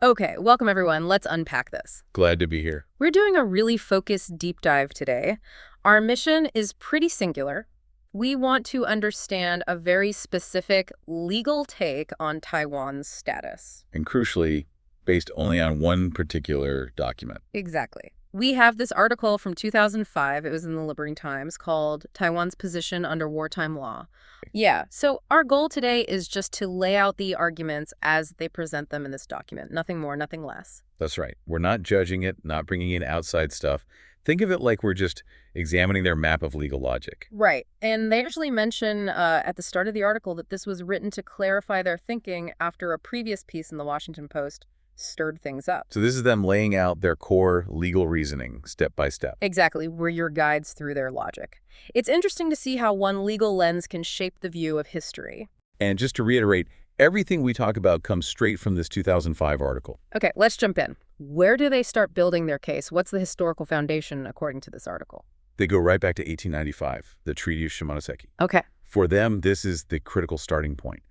Okay, welcome everyone. Let's unpack this. Glad to be here. We're doing a really focused deep dive today. Our mission is pretty singular. We want to understand a very specific legal take on Taiwan's status. And crucially, based only on one particular document. Exactly. We have this article from 2005, it was in the Liberating Times, called Taiwan's Position Under Wartime Law. Yeah, so our goal today is just to lay out the arguments as they present them in this document. Nothing more, nothing less. That's right. We're not judging it, not bringing in outside stuff. Think of it like we're just examining their map of legal logic. Right. And they actually mention at the start of the article that this was written to clarify their thinking after a previous piece in the Washington Post stirred things up. So this is them laying out their core legal reasoning step by step. Exactly. We're your guides through their logic. It's interesting to see how one legal lens can shape the view of history. And just to reiterate, everything we talk about comes straight from this 2005 article. Okay, let's jump in. Where do they start building their case? What's the historical foundation according to this article? They go right back to 1895, the Treaty of Shimonoseki. Okay. For them, this is the critical starting point.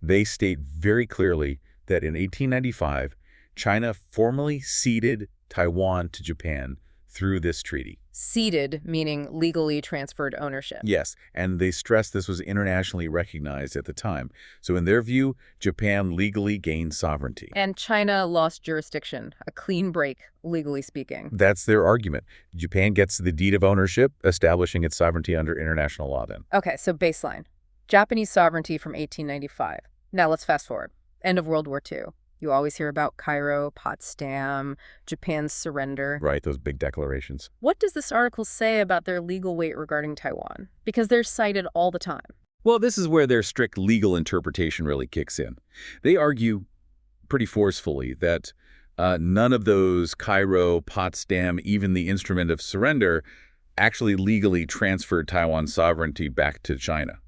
They state very clearly that in 1895, China formally ceded Taiwan to Japan through this treaty. Ceded, meaning legally transferred ownership. Yes, and they stressed this was internationally recognized at the time. So in their view, Japan legally gained sovereignty. And China lost jurisdiction, a clean break, legally speaking. That's their argument. Japan gets the deed of ownership, establishing its sovereignty under international law then. Okay, so baseline. Japanese sovereignty from 1895. Now let's fast forward. End of World War II. You always hear about Cairo, Potsdam, Japan's surrender. Right, those big declarations. What does this article say about their legal weight regarding Taiwan? Because they're cited all the time. Well, this is where their strict legal interpretation really kicks in. They argue pretty forcefully that none of those Cairo, Potsdam, even the instrument of surrender actually legally transferred Taiwan's sovereignty back to China.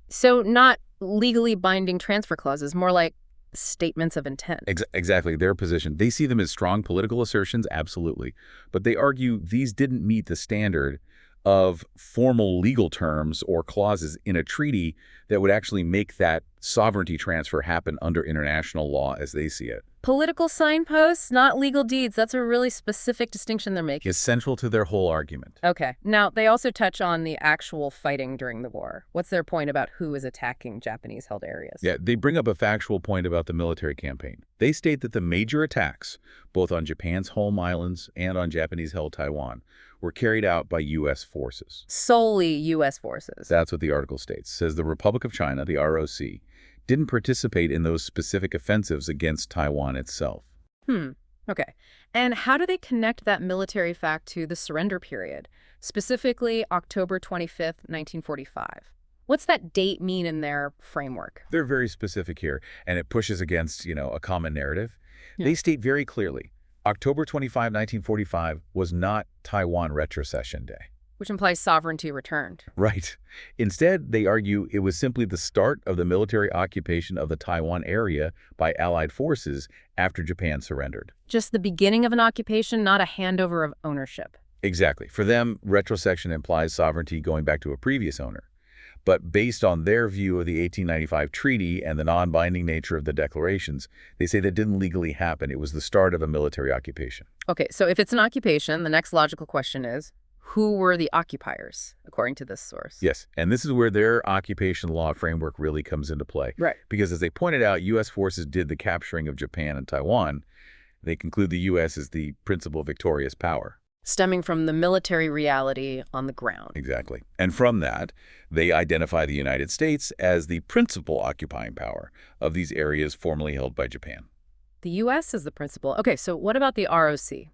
So not legally binding transfer clauses, more like statements of intent. Exactly, their position. They see them as strong political assertions, absolutely. But they argue these didn't meet the standard of formal legal terms or clauses in a treaty that would actually make that sovereignty transfer happen under international law as they see it. Political signposts, not legal deeds. That's a really specific distinction they're making. Is central to their whole argument. Okay. Now, they also touch on the actual fighting during the war. What's their point about who is attacking Japanese-held areas? Yeah, they bring up a factual point about the military campaign. They state that the major attacks, both on Japan's home islands and on Japanese-held Taiwan, were carried out by U.S. forces. Solely U.S. forces. That's what the article states. It says the Republic of China, the ROC, didn't participate in those specific offensives against Taiwan itself. Okay. And how do they connect that military fact to the surrender period, specifically October 25th, 1945? What's that date mean in their framework? They're very specific here, and it pushes against, a common narrative. Yeah. They state very clearly, October 25, 1945 was not Taiwan Retrocession Day. Which implies sovereignty returned. Right. Instead, they argue it was simply the start of the military occupation of the Taiwan area by Allied forces after Japan surrendered. Just the beginning of an occupation, not a handover of ownership. Exactly. For them, retrocession implies sovereignty going back to a previous owner. But based on their view of the 1895 treaty and the non-binding nature of the declarations, they say that didn't legally happen. It was the start of a military occupation. Okay, so if it's an occupation, the next logical question is, who were the occupiers, according to this source? Yes, and this is where their occupation law framework really comes into play. Right. Because as they pointed out, U.S. forces did the capturing of Japan and Taiwan. They conclude the U.S. is the principal victorious power. Stemming from the military reality on the ground. Exactly. And from that, they identify the United States as the principal occupying power of these areas formerly held by Japan. The U.S. is the principal. Okay, so what about the ROC?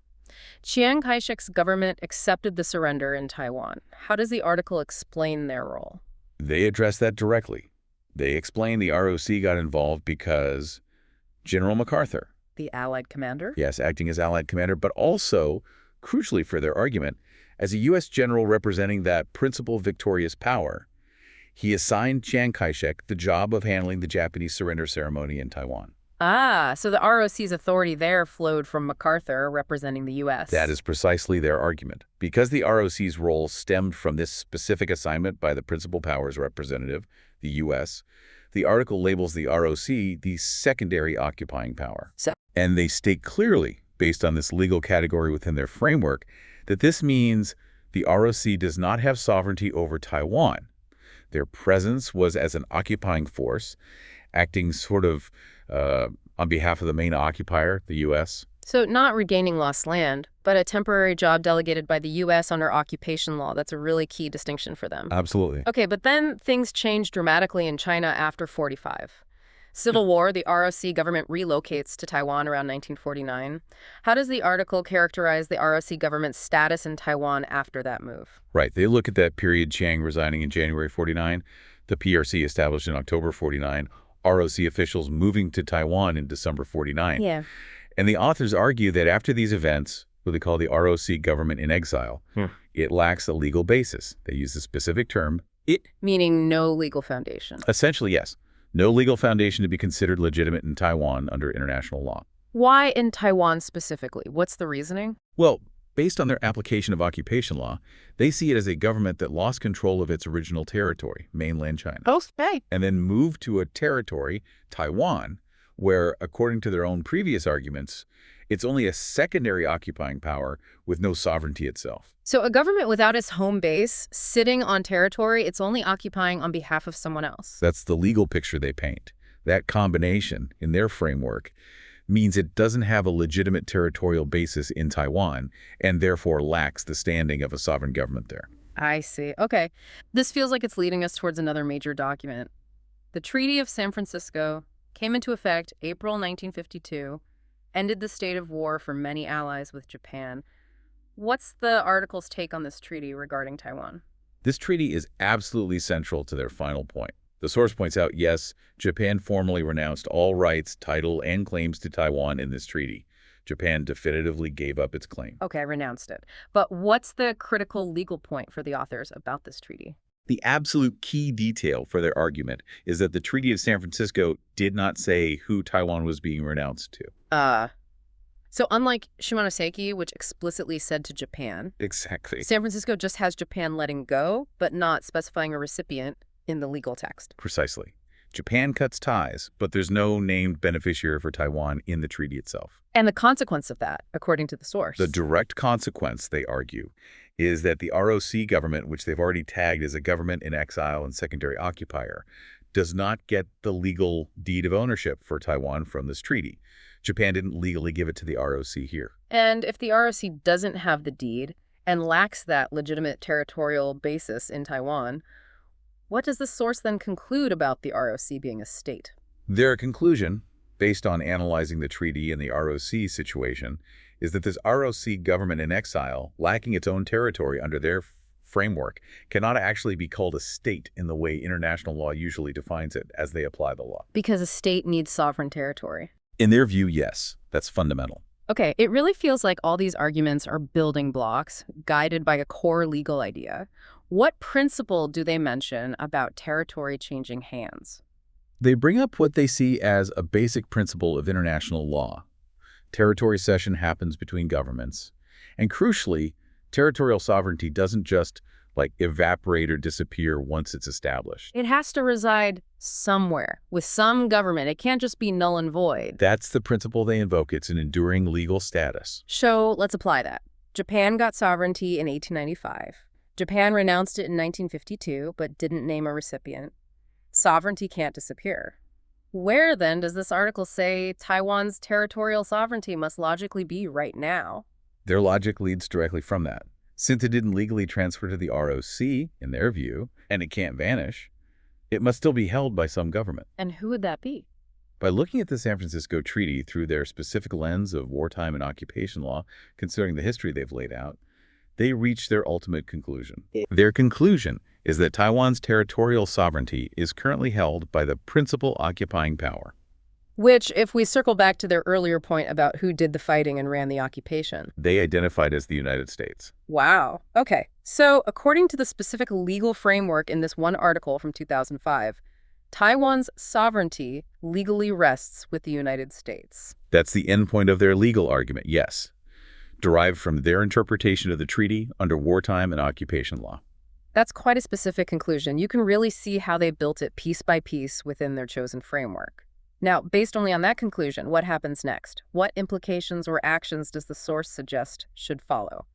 Chiang Kai-shek's government accepted the surrender in Taiwan. How does the article explain their role? They address that directly. They explain the ROC got involved because General MacArthur, The Allied commander? yes, acting as Allied commander, but also, crucially for their argument, as a U.S. general representing that principal victorious power, he assigned Chiang Kai-shek the job of handling the Japanese surrender ceremony in Taiwan. Ah, so the ROC's authority there flowed from MacArthur representing the U.S. That is precisely their argument. Because the ROC's role stemmed from this specific assignment by the principal powers representative, the U.S., the article labels the ROC the secondary occupying power. So And they state clearly, based on this legal category within their framework, that this means the ROC does not have sovereignty over Taiwan. Their presence was as an occupying force, acting sort of on behalf of the main occupier, the U.S. So not regaining lost land, but a temporary job delegated by the U.S. under occupation law. That's a really key distinction for them. Absolutely. Okay, but then things changed dramatically in China after 45. Civil War, the ROC government relocates to Taiwan around 1949. How does the article characterize the ROC government's status in Taiwan after that move? Right. They look at that period, Chiang resigning in January 49, the PRC established in October 49, ROC officials moving to Taiwan in December 49. Yeah. And the authors argue that after these events, what they call the ROC government in exile, it lacks a legal basis. They use the specific term, it. Meaning no legal foundation. Essentially, yes. No legal foundation to be considered legitimate in Taiwan under international law. Why in Taiwan specifically? What's the reasoning? Well, based on their application of occupation law, they see it as a government that lost control of its original territory, mainland China. Okay. And then moved to a territory, Taiwan, where, according to their own previous arguments, it's only a secondary occupying power with no sovereignty itself. So a government without its home base, sitting on territory, it's only occupying on behalf of someone else. That's the legal picture they paint. That combination, in their framework, means it doesn't have a legitimate territorial basis in Taiwan and therefore lacks the standing of a sovereign government there. I see. Okay. This feels like it's leading us towards another major document. The Treaty of San Francisco came into effect April 1952, ended the state of war for many allies with Japan. What's the article's take on this treaty regarding Taiwan? This treaty is absolutely central to their final point. The source points out, yes, Japan formally renounced all rights, title, and claims to Taiwan in this treaty. Japan definitively gave up its claim. Okay, renounced it. But what's the critical legal point for the authors about this treaty? The absolute key detail for their argument is that the Treaty of San Francisco did not say who Taiwan was being renounced to. So unlike Shimonoseki, which explicitly said to Japan, Exactly. San Francisco just has Japan letting go, but not specifying a recipient in the legal text. Precisely. Japan cuts ties, but there's no named beneficiary for Taiwan in the treaty itself. And the consequence of that, according to the source. The direct consequence, they argue, is that the ROC government, which they've already tagged as a government in exile and secondary occupier, does not get the legal deed of ownership for Taiwan from this treaty. Japan didn't legally give it to the ROC here. And if the ROC doesn't have the deed and lacks that legitimate territorial basis in Taiwan, what does the source then conclude about the ROC being a state? Their conclusion, based on analyzing the treaty and the ROC situation, is that this ROC government in exile, lacking its own territory under their framework, cannot actually be called a state in the way international law usually defines it as they apply the law. Because a state needs sovereign territory. In their view, yes, that's fundamental. Okay, it really feels like all these arguments are building blocks guided by a core legal idea. What principle do they mention about territory changing hands? They bring up what they see as a basic principle of international law. Territory cession happens between governments. And crucially, territorial sovereignty doesn't just evaporate or disappear once it's established. It has to reside somewhere with some government. It can't just be null and void. That's the principle they invoke. It's an enduring legal status. So let's apply that. Japan got sovereignty in 1895. Japan renounced it in 1952, but didn't name a recipient. Sovereignty can't disappear. Where, then, does this article say Taiwan's territorial sovereignty must logically be right now? Their logic leads directly from that. Since it didn't legally transfer to the ROC, in their view, and it can't vanish, it must still be held by some government. And who would that be? By looking at the San Francisco Treaty through their specific lens of wartime and occupation law, considering the history they've laid out, they reach their ultimate conclusion. Their conclusion is that Taiwan's territorial sovereignty is currently held by the principal occupying power. Which, if we circle back to their earlier point about who did the fighting and ran the occupation. They identified as the United States. Wow. Okay. So, according to the specific legal framework in this one article from 2005, Taiwan's sovereignty legally rests with the United States. That's the endpoint of their legal argument, yes. Derived from their interpretation of the treaty under wartime and occupation law. That's quite a specific conclusion. You can really see how they built it piece by piece within their chosen framework. Now, based only on that conclusion, what happens next? What implications or actions does the source suggest should follow?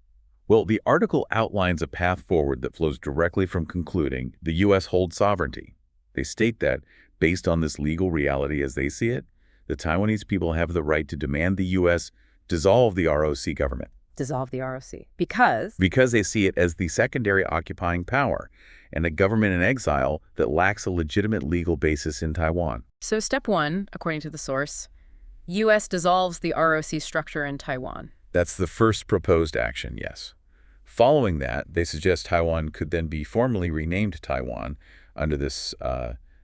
Well, the article outlines a path forward that flows directly from concluding the U.S. holds sovereignty. They state that, based on this legal reality as they see it, the Taiwanese people have the right to demand the U.S. dissolve the ROC government. Dissolve the ROC. Because? Because they see it as the secondary occupying power and a government in exile that lacks a legitimate legal basis in Taiwan. So step one, according to the source, U.S. dissolves the ROC structure in Taiwan. That's the first proposed action, yes. Following that, they suggest Taiwan could then be formally renamed Taiwan under this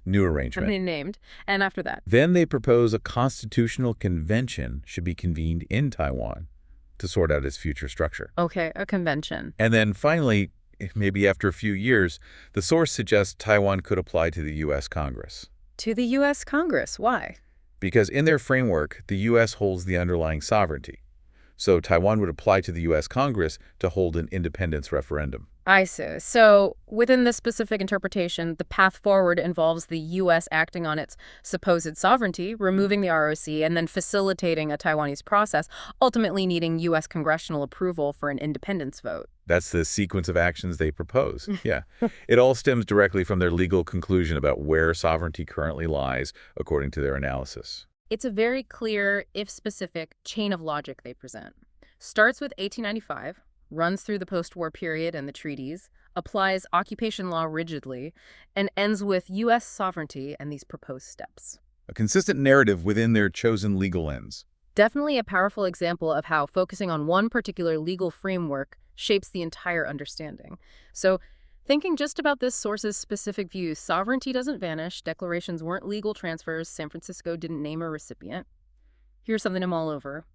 new arrangement. Named. And after that? Then they propose a constitutional convention should be convened in Taiwan to sort out its future structure. Okay, a convention. And then finally, maybe after a few years, the source suggests Taiwan could apply to the U.S. Congress. To the U.S. Congress. Why? Because in their framework, the U.S. holds the underlying sovereignty. So Taiwan would apply to the U.S. Congress to hold an independence referendum. I see. So within this specific interpretation, the path forward involves the U.S. acting on its supposed sovereignty, removing the ROC, and then facilitating a Taiwanese process, ultimately needing U.S. congressional approval for an independence vote. That's the sequence of actions they propose. Yeah. It all stems directly from their legal conclusion about where sovereignty currently lies, according to their analysis. It's a very clear, if specific, chain of logic they present. Starts with 1895, runs through the post-war period and the treaties, applies occupation law rigidly, and ends with U.S. sovereignty and these proposed steps. A consistent narrative within their chosen legal ends. Definitely a powerful example of how focusing on one particular legal framework shapes the entire understanding. So, thinking just about this source's specific views, sovereignty doesn't vanish, declarations weren't legal transfers, San Francisco didn't name a recipient. Here's something I'm all over.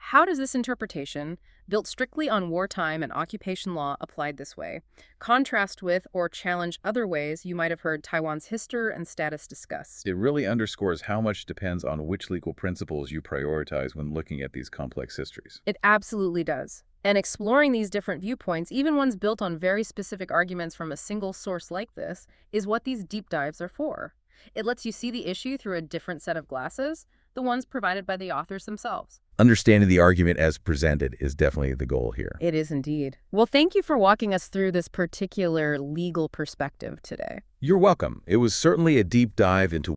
How does this interpretation, built strictly on wartime and occupation law applied this way, contrast with or challenge other ways you might have heard Taiwan's history and status discussed? It really underscores how much depends on which legal principles you prioritize when looking at these complex histories. It absolutely does. And exploring these different viewpoints, even ones built on very specific arguments from a single source like this, is what these deep dives are for. It lets you see the issue through a different set of glasses, the ones provided by the authors themselves. Understanding the argument as presented is definitely the goal here. It is indeed. Well, thank you for walking us through this particular legal perspective today. You're welcome. It was certainly a deep dive into